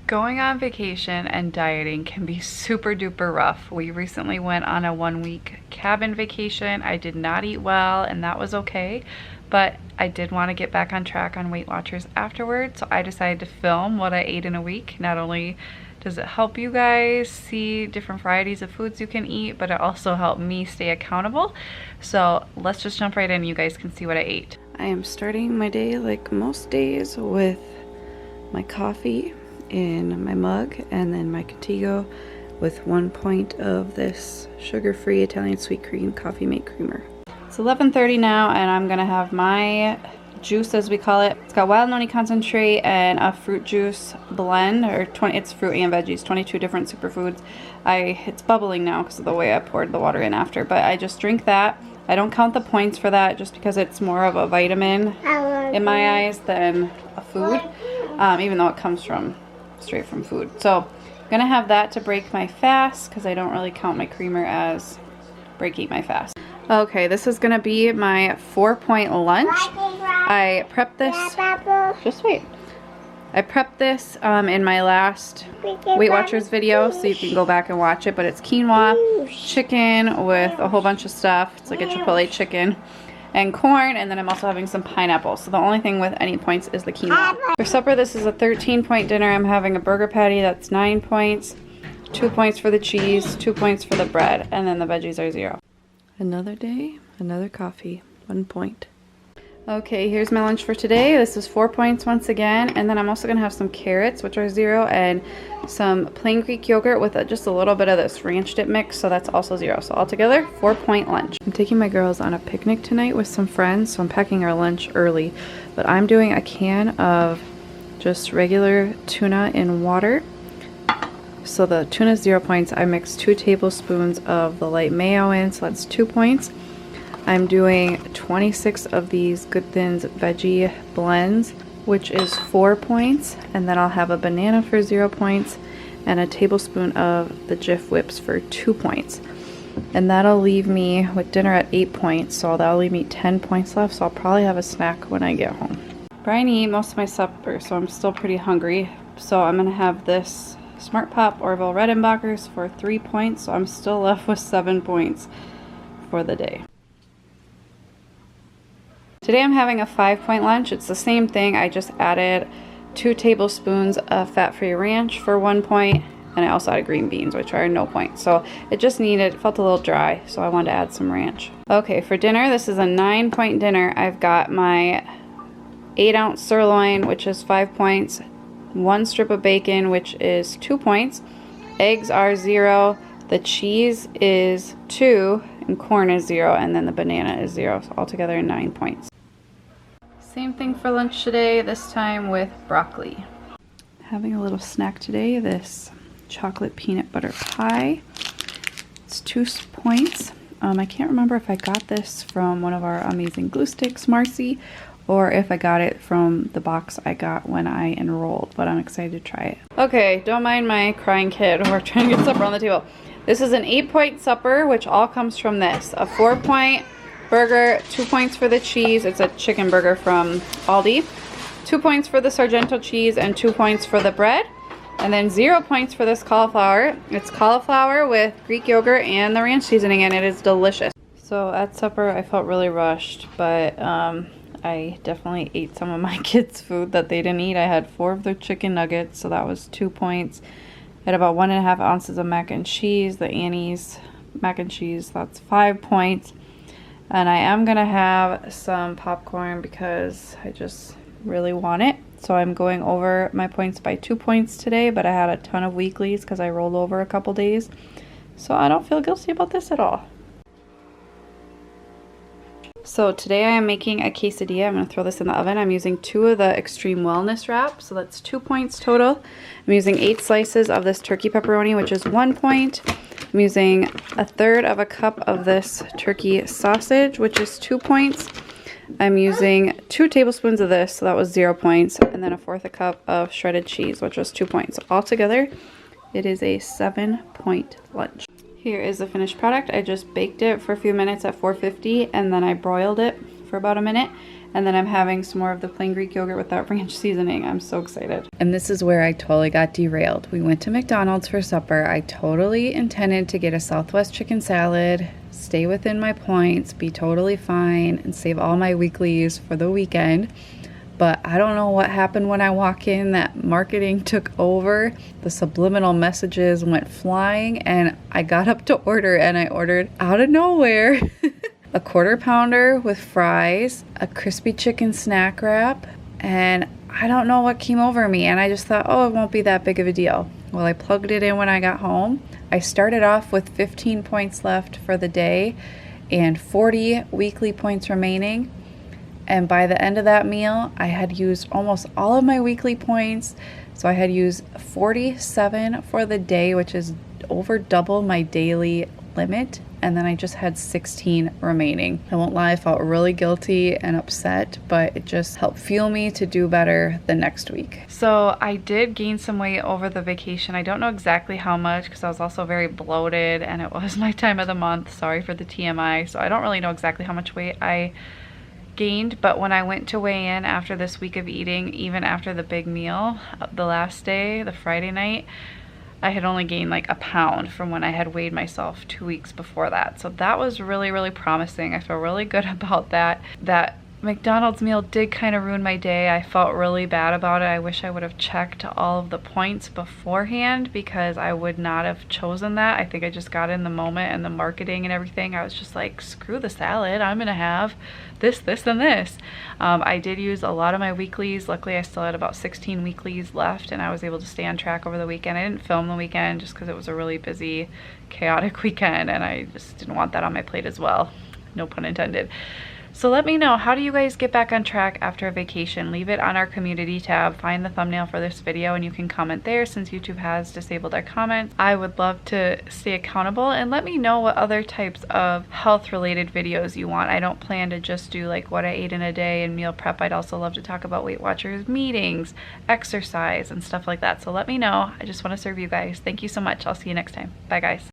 Going on vacation and dieting can be super duper rough. We recently went on a 1-week cabin vacation. I did not eat well, and that was okay, but I did want to get back on track on Weight Watchers afterwards, so I decided to film what I ate in a week. Not only does it help you guys see different varieties of foods you can eat, but it also helped me stay accountable. So let's just jump right in. You guys can see what I ate. I am starting my day like most days with my coffee in my mug and then my Contigo with 1 pint of this sugar-free Italian sweet cream coffee mate creamer. It's 11:30 now, and I'm gonna have my juice, as we call it. It's got wild noni concentrate and a fruit juice blend, or it's fruit and veggies, 22 different superfoods. It's bubbling now because of the way I poured the water in after, but I just drink that. I don't count the points for that just because it's more of a vitamin in my eyes than a food, even though it comes straight from food. So I'm gonna have that to break my fast because I don't really count my creamer as breaking my fast. Okay, this is gonna be my 4-point lunch. I prepped this, just wait. I prepped this in my last Weight Watchers video, so you can go back and watch it, but it's quinoa, chicken with a whole bunch of stuff. It's like a Chipotle chicken, and corn, and then I'm also having some pineapple. So the only thing with any points is the quinoa. For supper, this is a 13-point dinner. I'm having a burger patty, that's 9 points, 2 points for the cheese, 2 points for the bread, and then the veggies are 0. Another day, another coffee, 1 point. Okay, here's my lunch for today. This is 4 points once again, and then I'm also gonna have some carrots, which are 0, and some plain Greek yogurt with just a little bit of this ranch dip mix, so that's also 0. So altogether, 4-point lunch. I'm taking my girls on a picnic tonight with some friends, so I'm packing our lunch early, but I'm doing a can of just regular tuna in water. So the tuna is 0 points. I mixed 2 tablespoons of the light mayo in, so that's 2 points. I'm doing 26 of these Good Thins veggie blends, which is 4 points, and then I'll have a banana for 0 points and a tablespoon of the Jif whips for 2 points. And that'll leave me with dinner at 8 points, so that'll leave me 10 points left, so I'll probably have a snack when I get home. Brian ate most of my supper, so I'm still pretty hungry, so I'm gonna have this Smart Pop Orville Redenbachers for 3 points, so I'm still left with 7 points for the day. Today I'm having a 5-point lunch. It's the same thing. I just added 2 tablespoons of fat-free ranch for 1 point, and I also added green beans, which are no point. So it felt a little dry, so I wanted to add some ranch. Okay, for dinner, this is a 9-point dinner. I've got my 8-ounce sirloin, which is 5 points, 1 strip of bacon, which is 2 points. Eggs are 0. The cheese is 2, and corn is 0, and then the banana is 0. So altogether 9 points. Same thing for lunch today, this time with broccoli. Having a little snack today, this chocolate peanut butter pie. It's 2 points. I can't remember if I got this from one of our amazing glue sticks, Marcy, or if I got it from the box I got when I enrolled, but I'm excited to try it. Okay, don't mind my crying kid. We're trying to get supper on the table. This is an 8-point supper, which all comes from this. A 4-point burger, 2 points for the cheese. It's a chicken burger from Aldi. 2 points for the Sargento cheese and 2 points for the bread. And then 0 points for this cauliflower. It's cauliflower with Greek yogurt and the ranch seasoning, and it is delicious. So at supper, I felt really rushed, but I definitely ate some of my kids' food that they didn't eat. I had 4 of their chicken nuggets, so that was 2 points. I had about 1.5 ounces of mac and cheese, the Annie's mac and cheese, that's 5 points. And I am gonna have some popcorn because I just really want it. So I'm going over my points by 2 points today, but I had a ton of weeklies because I rolled over a couple days. So I don't feel guilty about this at all. So today I am making a quesadilla. I'm going to throw this in the oven. I'm using 2 of the Extreme Wellness wrap, so that's 2 points total. I'm using 8 slices of this turkey pepperoni, which is 1 point. I'm using 1/3 of a cup of this turkey sausage, which is 2 points. I'm using 2 tablespoons of this, so that was 0 points, and then 1/4 a cup of shredded cheese, which was 2 points. Altogether, it is a 7-point lunch. Here is the finished product. I just baked it for a few minutes at 450, and then I broiled it for about a minute, And then I'm having some more of the plain Greek yogurt with that ranch seasoning. I'm so excited. And this is where I totally got derailed. We went to McDonald's for supper. I totally intended to get a Southwest chicken salad, stay within my points, be totally fine, and save all my weeklies for the weekend. But I don't know what happened when I walk in, that marketing took over. The subliminal messages went flying, and I got up to order, and I ordered out of nowhere a quarter pounder with fries, a crispy chicken snack wrap, and I don't know what came over me, and I just thought, oh, it won't be that big of a deal. Well, I plugged it in when I got home. I started off with 15 points left for the day and 40 weekly points remaining. And by the end of that meal, I had used almost all of my weekly points. So I had used 47 for the day, which is over double my daily limit. And then I just had 16 remaining. I won't lie, I felt really guilty and upset, but it just helped fuel me to do better the next week. So I did gain some weight over the vacation. I don't know exactly how much because I was also very bloated and it was my time of the month. Sorry for the TMI. So I don't really know exactly how much weight I gained, but when I went to weigh in after this week of eating, even after the big meal, the last day, the Friday night, I had only gained like a pound from when I had weighed myself 2 weeks before that. So that was really, really promising. I feel really good about that. That McDonald's meal did kind of ruin my day. I felt really bad about it. I wish I would have checked all of the points beforehand because I would not have chosen that. I think I just got in the moment and the marketing and everything. I was just like, screw the salad. I'm gonna have this, and this. I did use a lot of my weeklies. Luckily, I still had about 16 weeklies left and I was able to stay on track over the weekend. I didn't film the weekend just because it was a really busy, chaotic weekend and I just didn't want that on my plate as well. No pun intended. So let me know, how do you guys get back on track after a vacation? Leave it on our community tab. Find the thumbnail for this video and you can comment there since YouTube has disabled our comments. I would love to stay accountable and let me know what other types of health related videos you want. I don't plan to just do like what I ate in a day and meal prep. I'd also love to talk about Weight Watchers meetings, exercise and stuff like that. So let me know. I just want to serve you guys. Thank you so much. I'll see you next time. Bye guys.